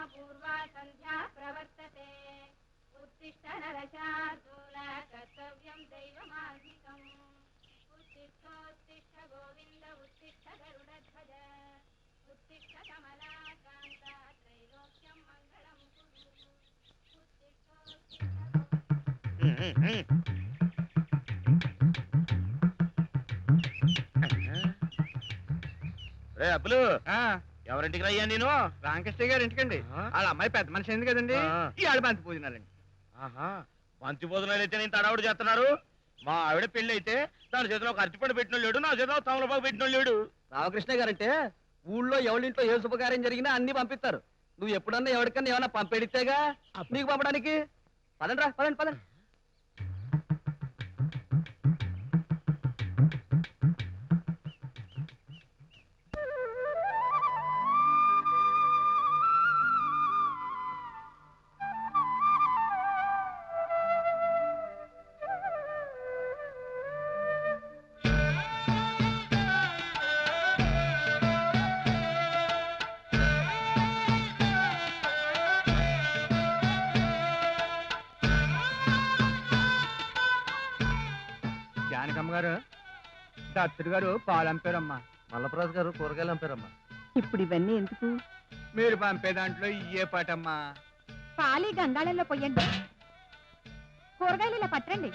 पूर्वा सन्ध्या प्रवर्तते उत्तिष्ठ नरशार्दूल कर्तव्यं दैवमान्विकम् उत्तिष्ठोत्तिष्ठ गोविन्द उत्तिष्ठ गरुडध्वज उत्तिष्ठ कमलाकान्त त्रैलोक्यं मङ्गलं कुरु రే అబ్బులు ఎవరింటికి రయ్యా నేను రామకృష్ణ గారి ఇంటికండి వాళ్ళ అమ్మాయి పెద్ద మనిషి అయింది కదండి ఈ ఆడ బంతి పూజనాలండి. బంతి భోజనాలు అయితే నేను తడావుడు చేస్తున్నారు. మా ఆవిడ పెళ్లి అయితే దాని చేతిలో ఒక అరటిపండు పెట్టిన లేడు, నా చేతిలో తమలపాకు పెట్టిన లేడు. రామకృష్ణ గారంటే ఊళ్ళో ఎవరింట్లో ఏ శుభకార్యం జరిగినా అన్ని పంపిస్తారు. నువ్వు ఎప్పుడన్నా ఎవరికన్నా ఏమన్నా పంపెడితేగా నీకు పంపడానికి. పదండి రా, పదండి పదండి. జానకమ్మ గారు, దత్తుడు గారు పాలు అంపారమ్మా. మల్లప్రాజు గారు కూరగాయలు అంపారమ్మా. ఇప్పుడు ఇవన్నీ ఎందుకు? మీరు పంపే దాంట్లో ఇయ్యే పాటమ్మా. పాలి గంగాళంలో పొయ్యండి, కూరగాయలు ఇలా పట్టండి.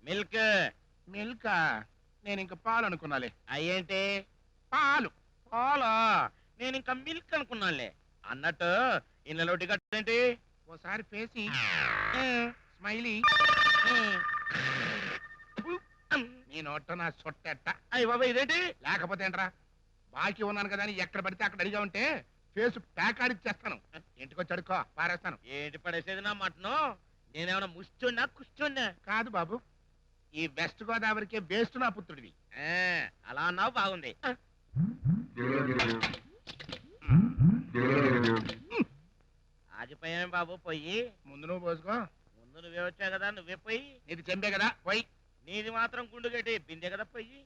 మిల్క్ మిల్క్ నేను ఇంకా పాలు అనుకున్నాలే. అయ్యేంటి పాలు పాలా? నేను ఇంకా మిల్క్ అనుకున్నానులే. అన్నట్టు ఇళ్ళలో టికెట్ ఏంటి? ఓసారి పేసి స్మైలీ నీ నోట నా సొట్టెట్ట. అయ్యి బాబా ఇదేంటి? లేకపోతే ఏంట్రా, బాకీ ఉన్నాను కదా అని ఎక్కడ పడితే అక్కడ అడిగా ఉంటే ఫేస్ ప్యాక్ ఆడిచ్చేస్తాను. ఇంటికి వచ్చి అడుక్కో, పారేస్తాను. ఏంటి పడేసేది నా మటను? నేనేమన్నా ముస్తున్నా కుస్తున్నా? కాదు బాబు, ఈ వెస్ట్ గోదావరికే వేస్ట్ నా పుత్రుడివి. అలా అన్నావు, బాగుంది. ఆగిపోయాం బాబు పొయ్యి. ముందు నువ్వు పోసుకో. ముందు నువ్వే వచ్చావు కదా, నువ్వే పొయ్యి. నీది చెంబే కదా, పోయి. నీది మాత్రం గుండు గట్టి బిందె కదా పొయ్యి.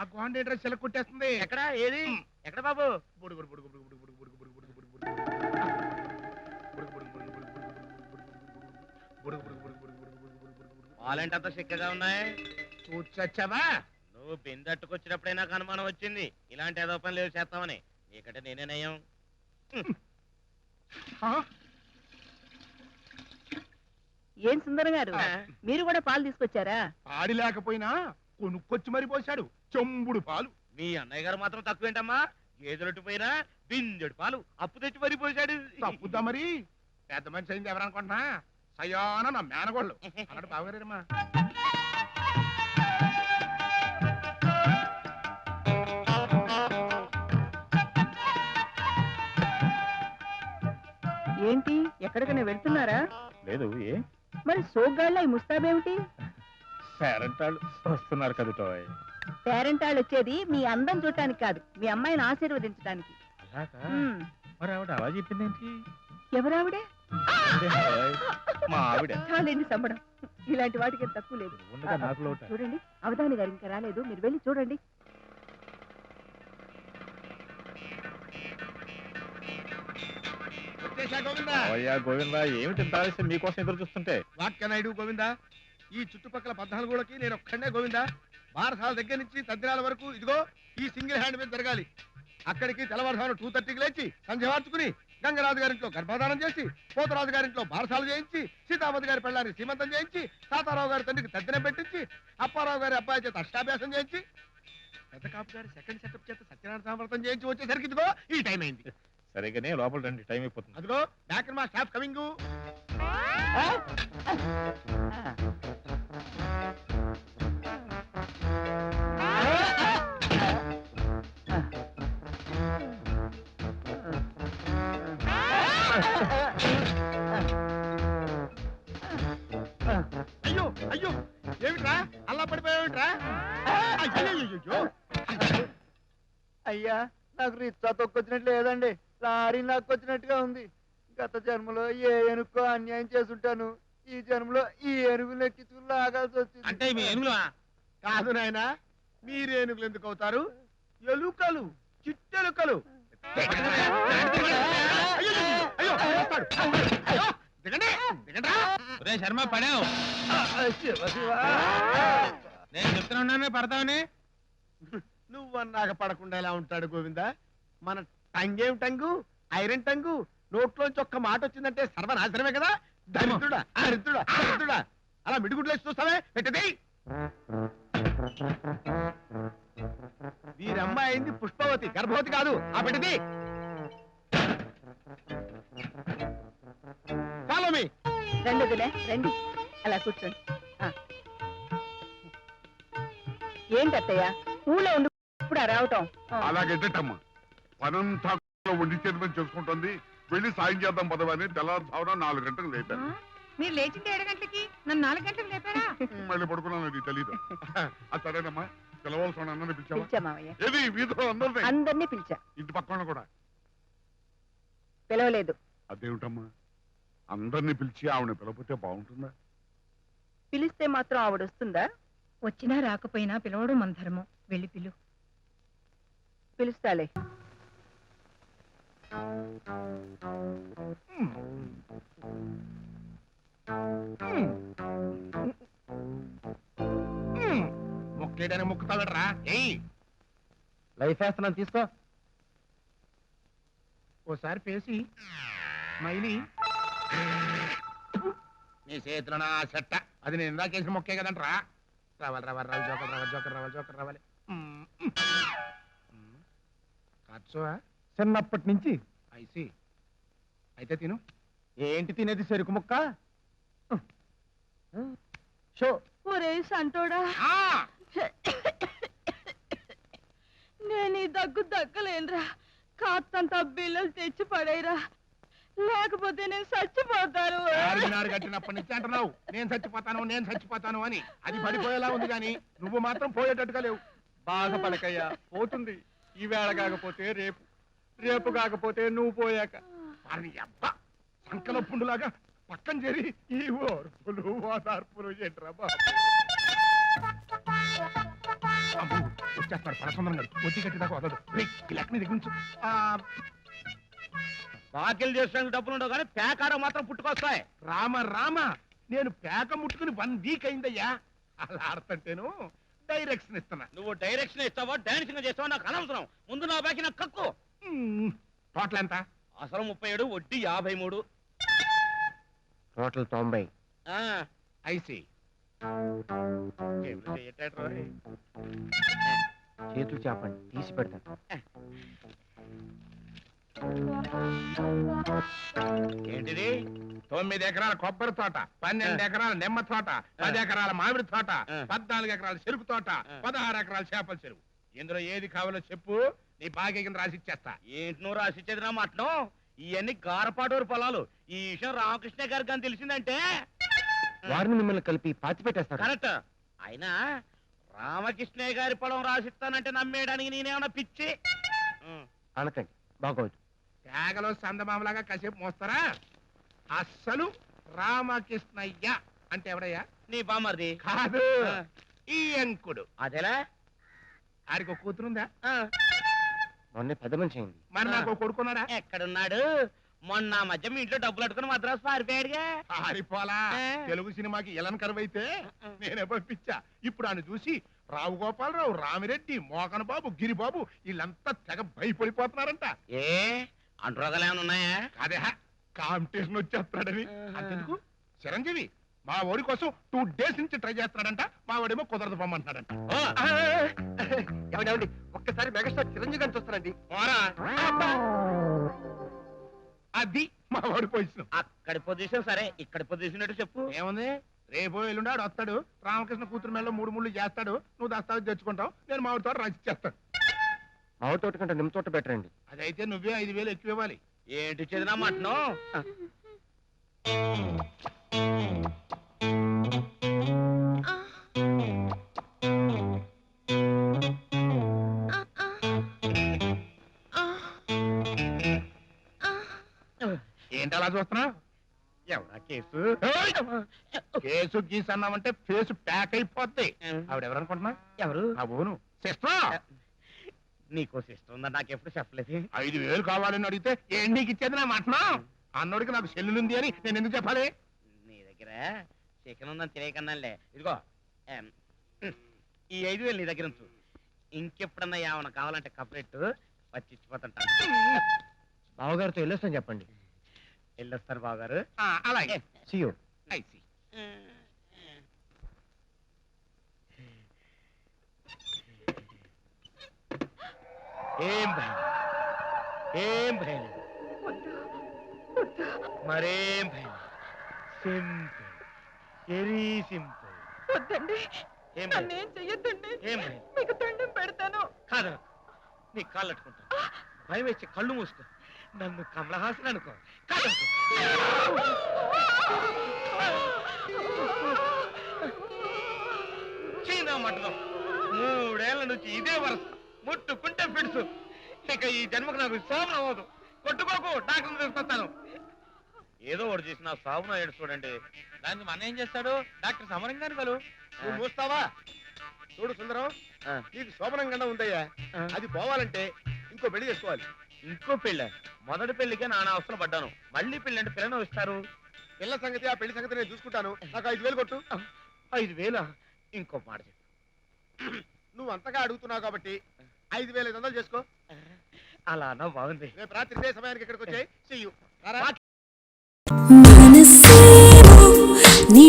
ఆ గోండ డ్రెస్ చెల కుట్టేస్తుంది. ఎక్కడ? ఏది? ఎక్కడ బాబు? బుడుగుడు బుడుగు బుడుగు బుడుగు బుడుగు బుడుగు బుడుగు బుడుగు బుడుగు పాలంటే అంత చిక్కగా ఉన్నాయి. చూచచ్చావా? నువ్వు బిందట్టుకొచ్చినప్పుడే నాకు అనుమానం వచ్చింది, ఇలాంటి ఏదో పని లేవు చేస్తామని. నీకంటే నేనే నయం. ఏం సుందరం గారు, మీరు కూడా పాలు తీసుకొచ్చారా? పాడి లేకపోయినా కొనుక్కొచ్చి మరి పోశాడు చెంబుడు పాలు. మీ అన్నయ్య గారు మాత్రం తక్కువేంటమ్మా? గేదెలట్టు పోయినా బిందెడు పాలు అప్పు తెచ్చి మరీ పోసాడు. తప్పుద్దా మరి? పెద్ద మనిషి అయింది ఎవరనుకుంటున్నా, సయాన నా మేనగోళ్ళు అన్నట్టు బావగారమ్మా. ఏంటి, ఎక్కడికైనా వెళ్తున్నారా? లేదు. ఏ మరి సోగ్గాళ్ళ ఈ ముస్తాబేమిటి? పేరెంటాళ్ళు వస్తున్నారు కదా. పేరెంటాళ్ళు వచ్చేది మీ అందం చూడటానికి కాదు, మీ అమ్మాయిని ఆశీర్వదించడానికి. మరి ఆవిడ అలా చెప్పిందేంటి? ఎవరావిడే? మా ఆవిడ. చాలేండి సంబడం, ఇలాంటి వాటికి తక్కువ లేదు. చూడండి, అవధాని గారు ఇంకా రాలేదు, మీరు వెళ్ళి చూడండి. గోవిందా, ఏమిటి ఇంత ఆలస్యం? మీకోసం ఎదురు చూస్తుంటే. వాక్యనాయుడు గోవిందా, ఈ చుట్టుపక్కల 14 నేను ఒక్కడే గోవిందా. బారసాల దగ్గర నుంచి తద్దినాల వరకు ఇదిగో ఈ సింగిల్ హ్యాండ్ మీద జరగాలి. అక్కడికి తెల్లవారుజామున 2:30కి లేచి సంధ్య మార్చుకుని గంగరాజు గారింట్లో గర్భాధానం చేసి, పోతరాజు గారింట్లో బారసాలు చేయించి, సీతాపతి గారి పెళ్ళాన్ని సీమంతం చేయించి, తాతారావు గారి తండ్రికి తద్దినం పెట్టించి, అప్పారావు గారి అబ్బాయి చేత అష్టాభ్యాసం చేయించి, పెద్ద కాపు గారి సెకండ్ సెటప్ చేత సత్యనారాయణ సామర్థ్యం చేయించి వచ్చేసరికి ఇదిగో ఈ టైం అయింది. సరిగానే లోపల రండి, టైం అయిపోతుంది. అదిగో బ్యాక్ మా స్టాఫ్ కమింగ్. అయ్యో అయ్యో, ఏమిట్రా అల్లా పడిపోయావుట్రా? అయ్యా, నాకు రిచ్చా తొక్కొచ్చినట్టు లేదండి, లారీ నక్కొచ్చినట్టుగా ఉంది. గత జన్మలో ఏ ఏనుకో అన్యాయం చేసుంటాను, ఈ జన్మలో ఈ ఏనుగులు ఎక్కించుకుని లాగాల్సి వచ్చింది. అంటే మీ ఏనుగులా? కాదు నాయనా, మీరు ఏనుగులు ఎందుకు అవుతారు? ఎలుకలు, చిట్టెలుకలు. శర్మ పడావు, నేను చెప్తున్నా ఉన్నాను పడతావని. నువ్వన్నాక పడకుండా ఎలా ఉంటాడు గోవిందా? మన టంగేం టంగు, ఐరన్ టంగు, నోట్లోంచి ఒక్క మాట వచ్చిందంటే సర్వనాశనమే కదా. దరిద్రుడా దరిద్రుడా దరిద్రుడా, అలా మిడిగుడ్లేసి చూస్తావే, పెట్టది. వీరమ్మ అయింది పుష్పవతి, గర్భవతి కాదు. ఆ పెట్టది. Follow me. రండి వదిలే, రండి అలా కూర్చోండి. ఆ. ఏంటత్తయ్య ఊళ్ళో ఉండి ఇప్పుడు రావటం? అలాగెట్టమ్మా, పనంతా వండి చేతమని చేసుకుంటుంది. వెళ్ళి సాయం చేద్దాం పదవని తెల్లారుజామున 4 గంటలకు లేపాను. మీరు లేచింది 7 గంటలకి, నన్ను 4 గంటలకు లేపారా? మళ్ళీ పడుకున్నాను, నీకు తెలీదు. అది సరేనమ్మా, పిలవాల్సిన అన్నని పిలిచావా? పిలిచా మావయ్య, ఏది వీధిలో అందరినీ? అందరినీ పిలిచా. ఇంటి పక్కన కూడా? పిలవలేదు. అదేమిటమ్మా, అందరినీ పిలిచి ఆవిడ పిలవకపోతే బాగుంటుందా? పిలిస్తే మాత్రం ఆవిడ వస్తుందా? వచ్చినా రాకపోయినా పిలవడం మన ధర్మం. వెళ్ళి పిలు. పిలుస్తాలే. మొక్కేయడానికి మొక్కుతాడరా? ఏయ్, లైఫ్ వేస్తున్నాను, తీసుకో. ఓసారి పేసి మైలి నీ చేతిలో నా చెట్ట. అది నేను ఇందాకేసిన మొక్కే కదంటరా. రావాలి రావాలి రావాలి, జోకర్ రావాలి, జోకర్ రావాలి, జోకర్ రావాలి. ఖర్చువా? చిన్నప్పటి నుంచి. ఐసి అయితే తిను. ఏంటి తినేది, చెరుకు ముక్క? షో. ఒరే సంటోడా, ఆ! నేను ఈ దగ్గలేనురా. కాస్తంత బిల్లలు తెచ్చి పడేరా, లేకపోతే నేను చచ్చిపోతాను. చార్మినార్ కట్టినప్పటి నుంచి అంటున్నావు నేను చచ్చిపోతాను, నేను చచ్చిపోతాను అని. అది పడిపోయేలా ఉంది కానీ నువ్వు మాత్రం పోయేటట్టుగా లేవు. బాగా పలకయ్యా, పోతుంది. ఈవేళ కాకపోతే రేపు, రేపు కాకపోతే నువ్వు పోయాక. వారిని అబ్బా సంకల పుండులాగా పక్కన చేరి ఈ ఓర్పులు ఓదార్పులు ఏంట్రా బాబు. అబ్బో, వచ్చేస్తాడు పరసుందరం గారు. వచ్చి కట్టి దాకా వదలదు. లెక్కని దగ్గర నుంచి బాకీలు చేసడానికి డబ్బులు ఉండవు కానీ పేకారం మాత్రం పుట్టుకొస్తాయి. రామ రామ, నేను పేక ముట్టుకుని 1 వీక్ అయిందయ్యా. అలా ఆడుతుంటేను డైరెక్షన్ ఇస్తున్నా. నువ్వు డైరెక్షన్ ఇస్తావా డాన్సింగ్ చేస్తావా నాకు అనవసరం. ముందు నా బాకీ నాకు కక్కు. టోటల్ ఎంత? అసలు 37, వడ్డీ 53. టోటల్ 90. ఐసి చేతులు చేపండి, తీసి పెడతాను. ఏంటిది? 9 ఎకరాల కొబ్బరి తోట, 12 ఎకరాల నిమ్మ తోట, 10 ఎకరాల మామిడి తోట, 14 ఎకరాల చెరుకు తోట, 16 ఎకరాల చేపల చెరువు. ఇందులో ఏది కావాలో చెప్పు, నీ బాకీ కింద రాసిచ్చేస్తా. ఏంటి నువ్వు రాసిచ్చేది నా మటను? ఇవన్నీ గారపాటూరు పొలాలు. ఈ విషయం రామకృష్ణ గారికి అని తెలిసిందంటే వారిని మిమ్మల్ని కలిపి పాతి పెట్టేస్తారు. కరెక్ట్. అయినా రామకృష్ణయ్య గారి పొలం రాసిస్తానంటే నమ్మేయడానికి నేనేమన్నా పిచ్చి? అనకండి, బాగోదు. తేగలో సందమామలాగా కాసేపు మోస్తారా? అస్సలు రామకృష్ణయ్య అంటే ఎవడయ్యా? నీ బామర్ది కాదు, ఈ అంకుడు. అదేలా? ఆడికి ఒక కూతురుందా? మొన్నే పెద్ద మనిషి అయింది. మరి నాకు ఒక కొడుకున్నాడా? ఎక్కడున్నాడు? మొన్న మధ్య మీ ఇంట్లో డబ్బులు అట్టుకుని మద్రాసు పారిపోయాడుగా. పారిపోలా. తెలుగు సినిమాకి ఎలన్ కరువైతే నేనే పంపించా. ఇప్పుడు ఆయన చూసి రావు గోపాలరావు, రామిరెడ్డి, మోకన్ బాబు, గిరిబాబు వీళ్ళంతా తెగ భయపడిపోతున్నారంట. ఏ అంటురోగాలు ఏమైనా ఉన్నాయా? అదే కాంపిటీషన్ వచ్చేస్తాడని. అంతెందుకు, చిరంజీవి మా ఓడి కోసం 2 డేస్ నుంచి ట్రై చేస్తున్నాడంట. మా వాడేమో కుదరదు పొమ్మంటున్నాడంట. ఏమండి, ఒక్కసారి మెగాస్టార్ చిరంజీవి గారిని చూస్తానండి. అది మా వాడి పొజిషన్. అక్కడి పొజిషన్ సరే, ఇక్కడి పొజిషన్ ఏంటో చెప్పు. ఏముంది, రేపు ఎల్లుండి ఆడు వస్తాడు, రామకృష్ణ కూతురు మేళలో 3 ముళ్ళు చేస్తాడు, నువ్వు దస్తావేజ్ తెచ్చుకుంటావు, నేను మామిడి తోట రాసిచ్చేస్తాను. మామిడి తోట కంటే నిమ్మ తోట బెటర్ అండి. అదైతే నువ్వే 5,000 ఎక్కువ ఇవ్వాలి. ఏంటి చెదినా మటను? ఏంటి అలా చూస్తున్నా ఎవరా కేసు? కేసు గీసు అన్నామంటే ఫేస్ ప్యాక్ అయిపోద్ది ఆవిడెవరనుకుంటున్నా ఎవరు? నా ఓను సిస్టర్. నీకో సిస్టర్ ఉందా? నాకు ఎప్పుడు చెప్పలేదు. 5,000 కావాలని అడిగితే ఏం నీకు ఇచ్చేది నా మాటనా? అన్నోడికి నాకు సెల్లుంది అని నేను ఎందుకు చెప్పాలి? నీ దగ్గర చికెన్ ఉందని తెలియకన్నాలే. ఇదిగో ఈ 5,000 నీ దగ్గర ఉంచు. ఇంకెప్పుడన్నా ఏమన్నా కావాలంటే కపరెట్టు వచ్చి ఇచ్చిపోతుంటా. బావగారితో వెళ్ళొస్తాను చెప్పండి. వెళ్ళొస్తారు బావగారు. అలాగే సియో. I see. ఏం భయం, ఏం భయం లేదు. మరేం భయం. Simple, very simple. వద్దండి ఏం భయం, నన్నేం చెయ్యొద్దండి ఏం భయం. మీకు దండం పెడతాను. కాదు, నీ కాళ్ళు అట్టుకుంటా. భయం వేసి కళ్ళు మూసుకో. నన్ను కమలహాసన్ అనుకో. కాదు చీనా మటనం 3 ఏళ్ల నుంచి ఇదే వరస. ముట్టుకుంటే పిడుసు. ఇక ఈ జన్మకు నాకు శోభన అవ్వదు. కొట్టుకోకు, డాక్టర్ తీసుకొస్తాను. ఏదో ఒకటి చేసి నా సాగున ఏడు చూడండి. దానికి మన ఏం చేస్తాడు? డాక్టర్ సమరంగాని కలు. నువ్వు మూస్తావా? చూడు సుందరం, నీకు శోభనం గండం ఉందయ్యా. అది పోవాలంటే ఇంకో పెళ్లి చేసుకోవాలి. ఇంకో పెళ్ళ? మొదటి పెళ్లికే నానా అవసరం పడ్డాను. మళ్ళీ పెళ్ళి అంటే పిల్లను ఇస్తారు. పిల్ల సంగతి, ఆ పెళ్లి సంగతి నేను చూసుకుంటాను. నాకు 5,000 కొట్టు. 5,000? ఇంకో మాట చెప్పు. నువ్వు అంతగా అడుగుతున్నావు కాబట్టి 5,500 చేసుకో. అలా అన్నా బాగుంది. రేపు రాత్రి ఇదే సమయానికి ఇక్కడికి వచ్చాయి. See you. రారా? మనసేమో నీ